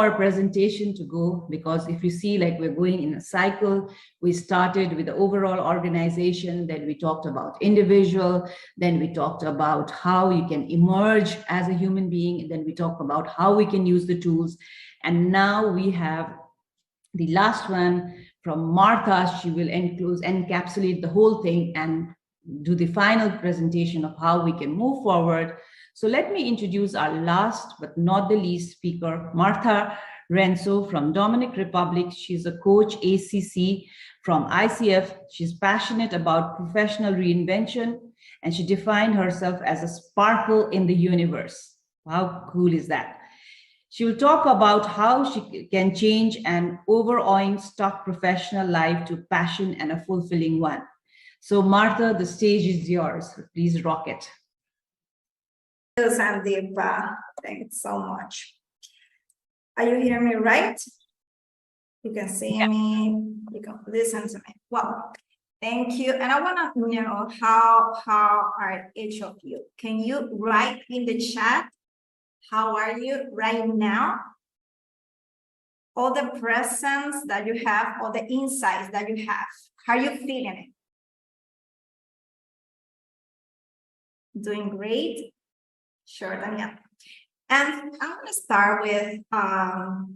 our presentation to go, because if you see, like, we're going in a cycle. We started with the overall organization, then we talked about individual, then we talked about how you can emerge as a human being, and then we talked about how we can use the tools. And now we have the last one from Martha. She will encapsulate the whole thing and do the final presentation of how we can move forward. So let me introduce our last but not the least speaker, Martha Reynoso from Dominican Republic. She's a coach, ACC from ICF. She's passionate about professional reinvention, and she defined herself as a sparkle in the universe. How cool is that? She will talk about how she can change an overawing stuck professional life to passion and a fulfilling one. So Martha, the stage is yours. Please rock it. Sandeep, thanks so much. Are you hearing me right? You can see me, you can listen to me. Well, thank you. And I want to know how are each of you? Can you write in the chat, how are you right now? All the presence that you have, all the insights that you have, how are you feeling it? Doing great? Sure, then yeah. And I'm going to start with how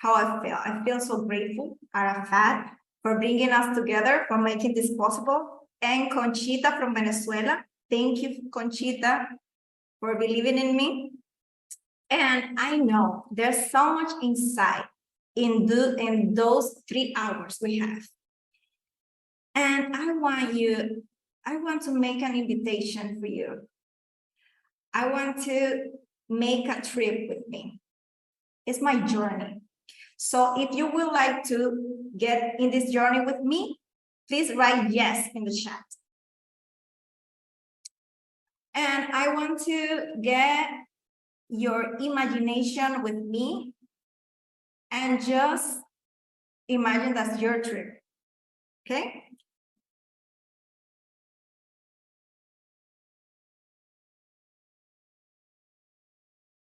I feel. I feel so grateful, Arafat, for bringing us together, for making this possible. And Conchita from Venezuela. Thank you, Conchita, for believing in me. And I know there's so much insight in those 3 hours we have. And I want to make an invitation for you. I want to make a trip with me. It's my journey. So if you would like to get in this journey with me, please write yes in the chat. And I want to get your imagination with me and just imagine that's your trip, okay?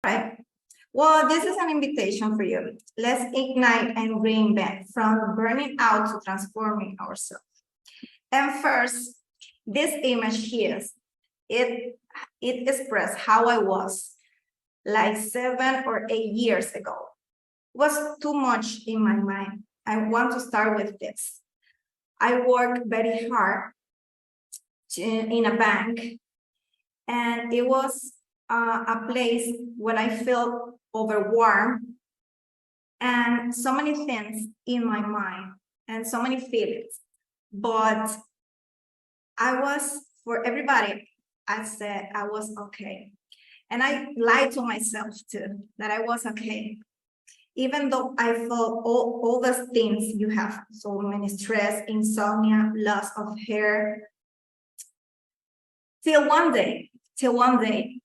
Right. Well, this is an invitation for you. Let's ignite and reinvent from burning out to transforming ourselves. And first, this image here, it expressed how I was like 7 or 8 years ago. It was too much in my mind. I want to start with this. I worked very hard in a bank, and it was a place where I felt overwhelmed and so many things in my mind and so many feelings. But I was, for everybody, I said I was okay. And I lied to myself too, that I was okay. Even though I felt all those things you have, so many stress, insomnia, loss of hair. Till one day,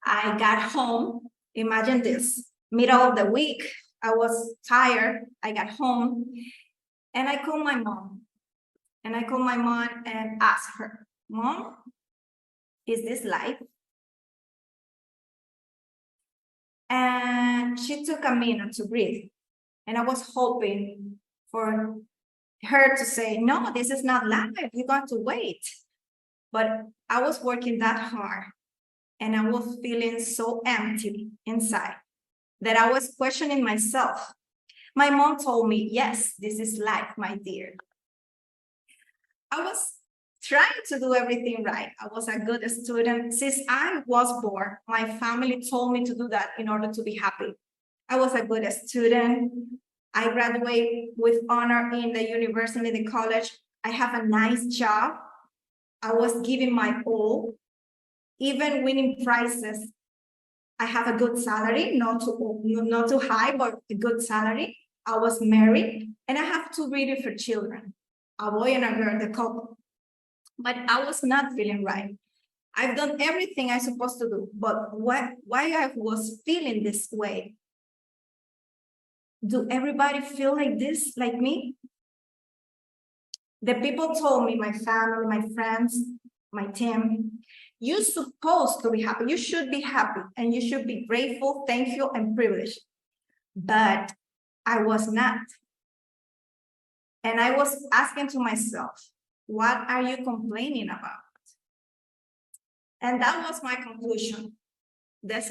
I got home. Imagine this, middle of the week, I was tired. I got home and I called my mom. And I called my mom and asked her, Mom, is this life? And she took a minute to breathe. And I was hoping for her to say, no, this is not life. You got to wait. But I was working that hard. And I was feeling so empty inside that I was questioning myself. My mom told me, yes, this is life, my dear. I was trying to do everything right. I was a good student. Since I was born, my family told me to do that in order to be happy. I was a good student. I graduated with honor in the university, the college. I have a nice job. I was giving my all, even winning prizes. I have a good salary, not too high, but a good salary. I was married, and I have 2 beautiful children, a boy and a girl, the couple. But I was not feeling right. I've done everything I'm supposed to do, but why I was feeling this way? Do everybody feel like this, like me? The people told me, my family, my friends, my team, you're supposed to be happy. You should be happy, and you should be grateful, thankful, and privileged. But I was not. And I was asking to myself, what are you complaining about? And that was my conclusion. There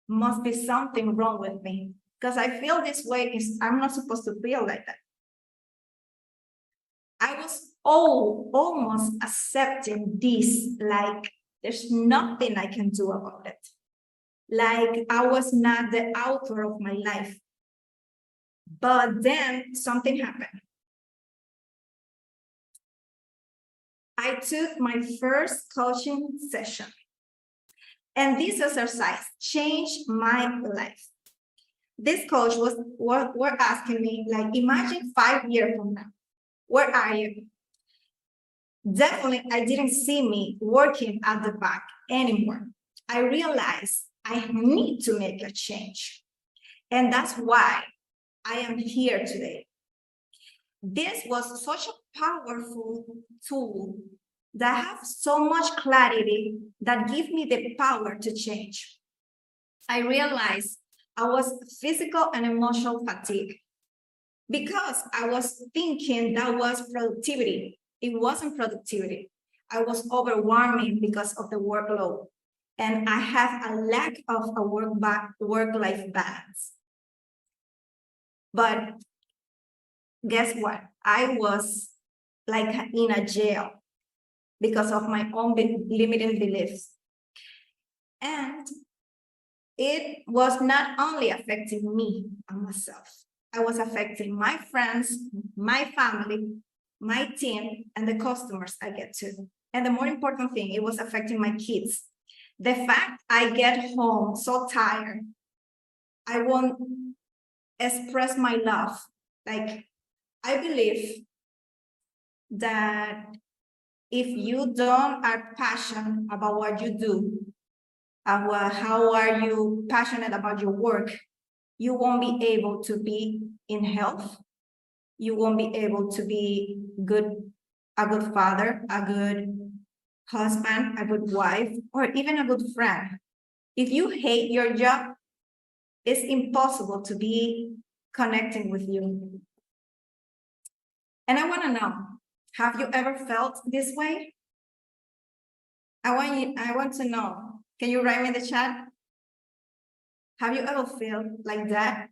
must be something wrong with me, because I feel this way. I'm not supposed to feel like that. I was almost accepting this, like there's nothing I can do about it. Like I was not the author of my life. But then something happened. I took my first coaching session. And this exercise changed my life. This coach were asking me, like, imagine 5 years from now, where are you? Definitely, I didn't see me working at the back anymore. I realized I need to make a change. And that's why I am here today. This was such a powerful tool that has so much clarity that gives me the power to change. I realized I was physical and emotional fatigue because I was thinking that was productivity. It wasn't productivity. I was overwhelming because of the workload. And I have a lack of a work-life balance. But guess what? I was like in a jail because of my own limiting beliefs. And it was not only affecting me and myself, I was affecting my friends, my family, my team, and the customers I get to. And the more important thing, it was affecting my kids. The fact I get home so tired, I won't express my love. Like, I believe that if you don't are passionate about what you do, how are you passionate about your work, you won't be able to be in health. You won't be able to be a good father, a good husband, a good wife, or even a good friend. If you hate your job, it's impossible to be connecting with you. And I want to know, have you ever felt this way? I want to know. Can you write me in the chat? Have you ever felt like that?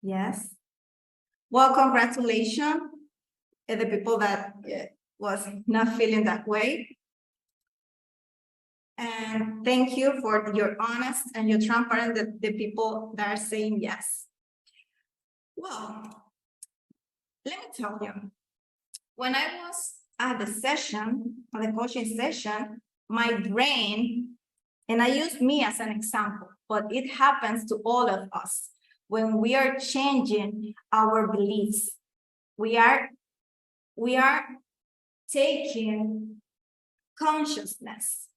Yes. Well, congratulations to the people that was not feeling that way. And thank you for your honest and your transparent, the people that are saying yes. Well, let me tell you, when I was at the session, at the coaching session, my brain, and I use me as an example, but it happens to all of us. When we are changing our beliefs, we are taking consciousness.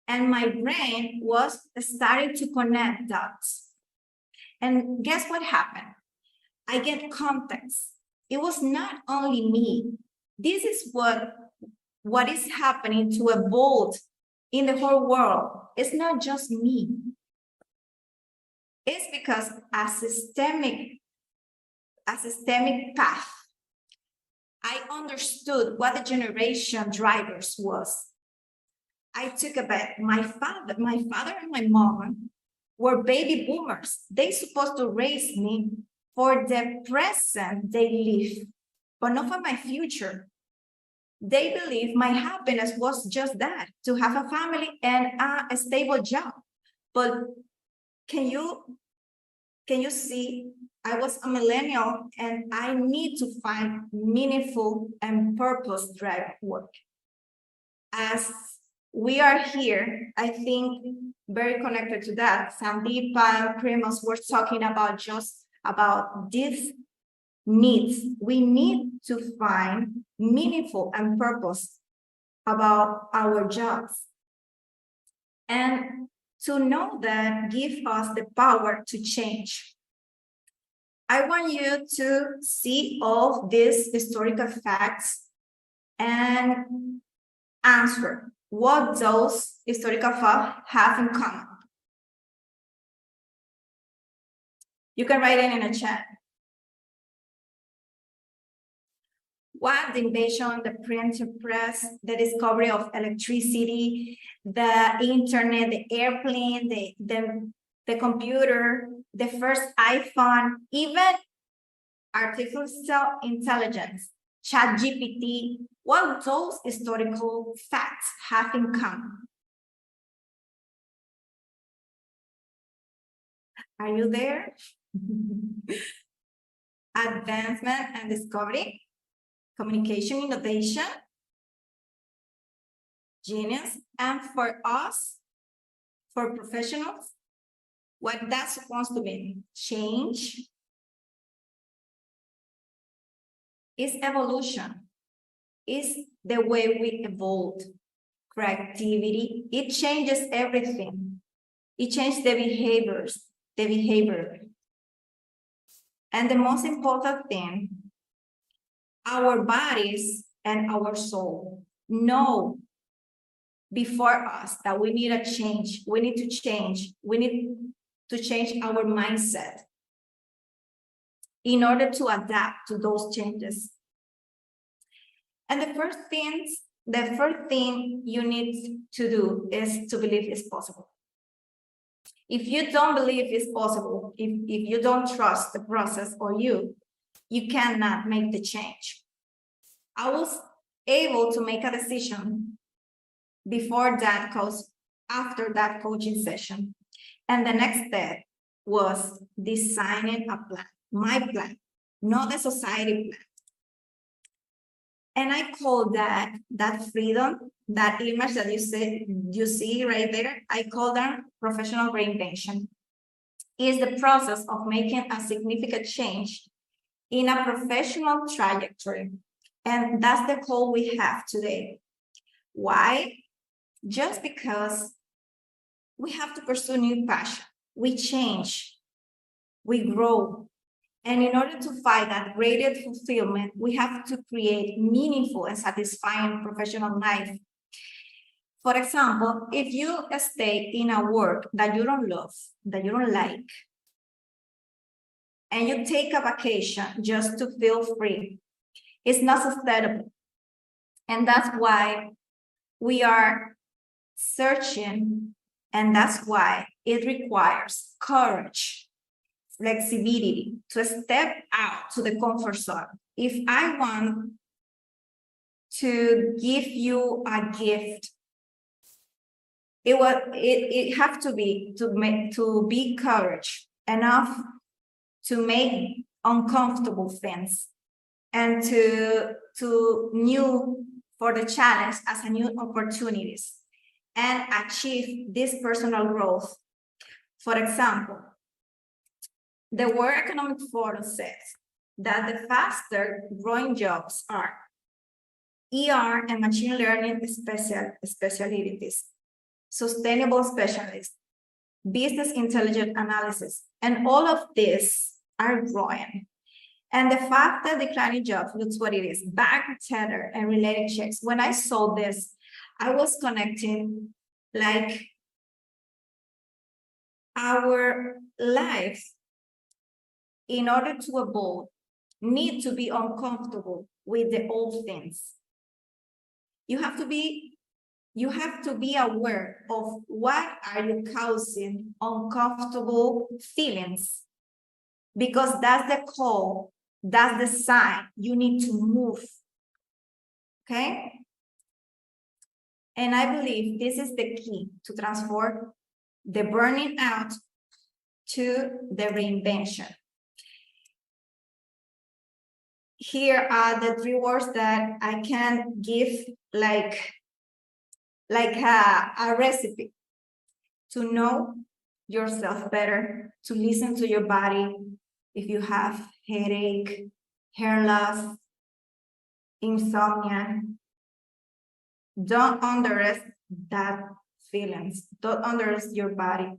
And my brain was starting to connect dots. And guess what happened? I get context. It was not only me. This is what is happening to evolve in the whole world. It's not just me. It's because a systemic path, I understood what the generation drivers was. I took a bet. My father and my mom were baby boomers. They supposed to raise me for the present they live, but not for my future. They believe my happiness was just that, to have a family and a stable job. But can you see, I was a millennial and I need to find meaningful and purpose-driven work. As we are here, I think very connected to that, Sandeep and Primus were talking about these needs. We need to find meaningful and purpose about our jobs. And to know that give us the power to change. I want you to see all these historical facts and answer. what those historical facts have in common. You can write it in a chat. What the invention, the printing press, the discovery of electricity, the internet, the airplane, the computer, the first iPhone, even artificial intelligence, ChatGPT, what those historical facts have in common? Are you there? Advancement and discovery, communication, innovation, genius, and for us, for professionals, what that's supposed to mean? Change is evolution, is the way we evolve. Creativity, it changes everything. It changes the behavior. And the most important thing, our bodies and our soul know before us that we need a change. We need to change. We need to change our mindset in order to adapt to those changes. And the first thing you need to do is to believe it's possible. If you don't believe it's possible, if you don't trust the process or you cannot make the change. I was able to make a decision before that coach, after that coaching session. And the next step was designing a plan, my plan, not the society plan. And I call that freedom, that image that you see right there, I call that professional reinvention. Is the process of making a significant change in a professional trajectory. And that's the call we have today. Why? Just because we have to pursue new passion. We change, we grow. And in order to find that greater fulfillment, we have to create meaningful and satisfying professional life. For example, if you stay in a work that you don't love, that you don't like, and you take a vacation just to feel free, it's not sustainable. And that's why we are searching, and that's why it requires courage, flexibility to step out to the comfort zone. If I want to give you a gift, it have to be courage enough to make uncomfortable things and to new for the challenge as a new opportunities and achieve this personal growth. For example, the World Economic Forum says that the faster growing jobs are ER and machine learning specialties, sustainable specialists, business intelligence analysis, and all of these are growing. And the fact that declining jobs looks what it is, back tether and related checks. When I saw this, I was connecting like our lives in order to evolve need to be uncomfortable with the old things. You have to be aware of what are you causing uncomfortable feelings, because that's the call, that's the sign you need to move. Okay? And I believe this is the key to transform the burning out to the reinvention. Here are the 3 words that I can give like a recipe to know yourself better, to listen to your body. If you have headache, hair loss, insomnia, don't underestimate that feelings. Don't underestimate your body.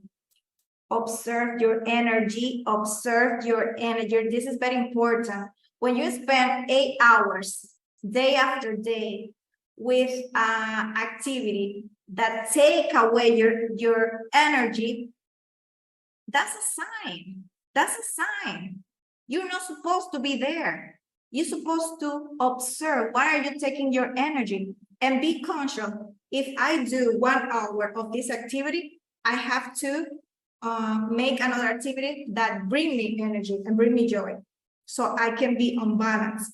Observe your energy. Observe your energy. This is very important. When you spend 8 hours day after day with activity that take away your energy, that's a sign. That's a sign. You're not supposed to be there. You're supposed to observe why are you taking your energy and be conscious. If I do 1 hour of this activity, I have to make another activity that bring me energy and bring me joy, so I can be on balance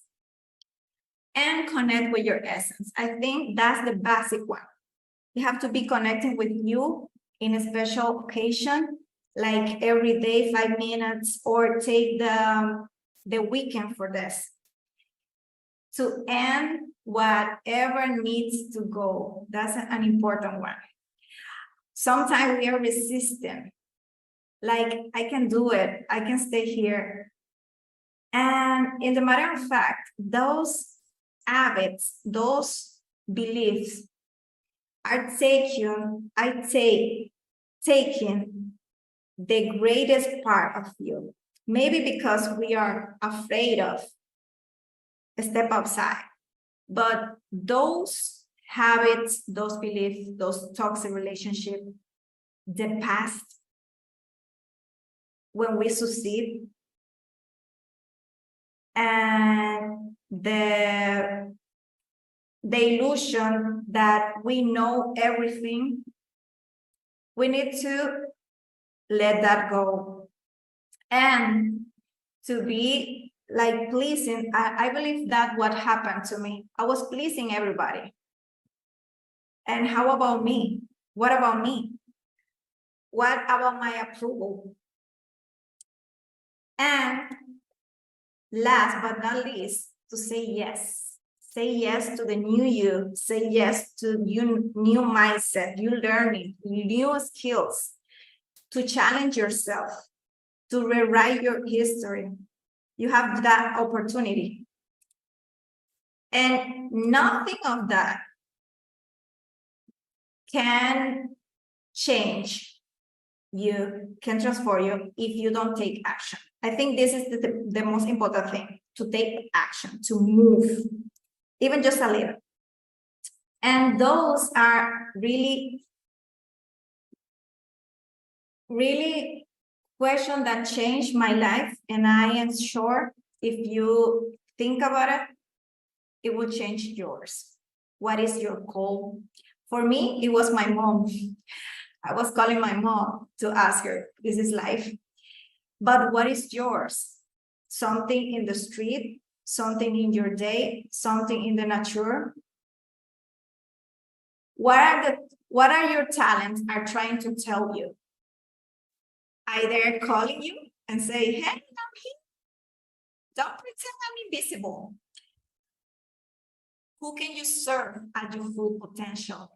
and connect with your essence. I think that's the basic one. You have to be connecting with you in a special occasion, like every day, 5 minutes, or take the weekend for this. To end whatever needs to go. That's an important one. Sometimes we are resistant. Like, I can do it. I can stay here. And in the matter of fact, those habits, those beliefs are taking the greatest part of you. Maybe because we are afraid of a step outside. But those habits, those beliefs, those toxic relationships, the past, when we succeed, and the illusion that we know everything, we need to let that go. And to be like pleasing, I believe that what happened to me, I was pleasing everybody. And how about me? What about me? What about my approval? And last but not least, to say yes. Say yes to the new you. Say yes to new mindset, new learning, new skills, to challenge yourself, to rewrite your history. You have that opportunity. And nothing of that can change you, can transform you if you don't take action. I think this is the most important thing, to take action, to move, even just a little. And those are really, really questions that changed my life. And I am sure if you think about it, it will change yours. What is your goal? For me, it was my mom. I was calling my mom to ask her, this is life. But what is yours? Something in the street, something in your day, something in the nature. What are your talents are trying to tell you? Either calling you and say, hey, I'm here. Don't pretend I'm invisible. Who can you serve at your full potential?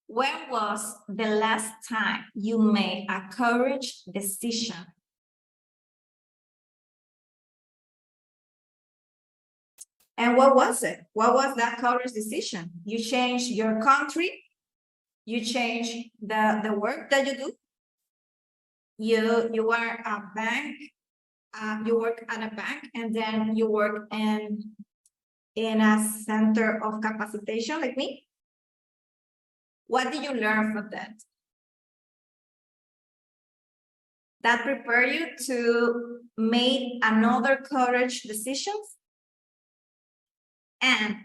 When was the last time you made a courage decision? And what was it? What was that courage decision? You changed your country? You changed the work that you do? You were a bank, you work at a bank, and then you work in a center of capacitation like me? What did you learn from that? That prepare you to make another courage decisions? And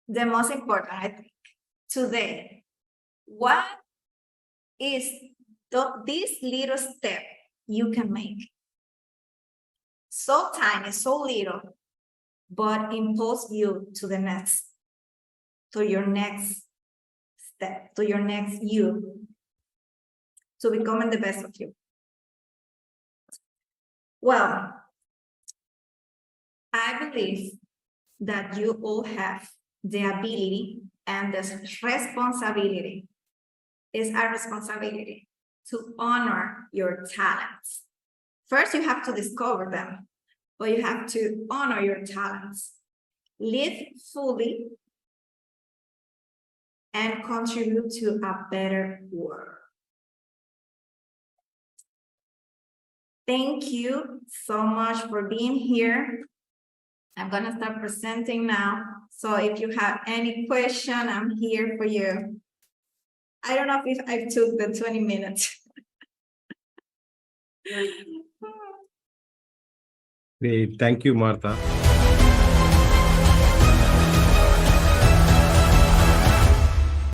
the most important, I think, today, what is this little step you can make? So tiny, so little, but impulse you to the next, to your next step, to your next you, to becoming the best of you. Well, I believe that you all have the ability and the responsibility. Is a responsibility to honor your talents. First, you have to discover them, but you have to honor your talents. Live fully and contribute to a better world. Thank you so much for being here. I'm gonna start presenting now. So if you have any question, I'm here for you. I don't know if I took the 20 minutes. Great. Thank you, Martha.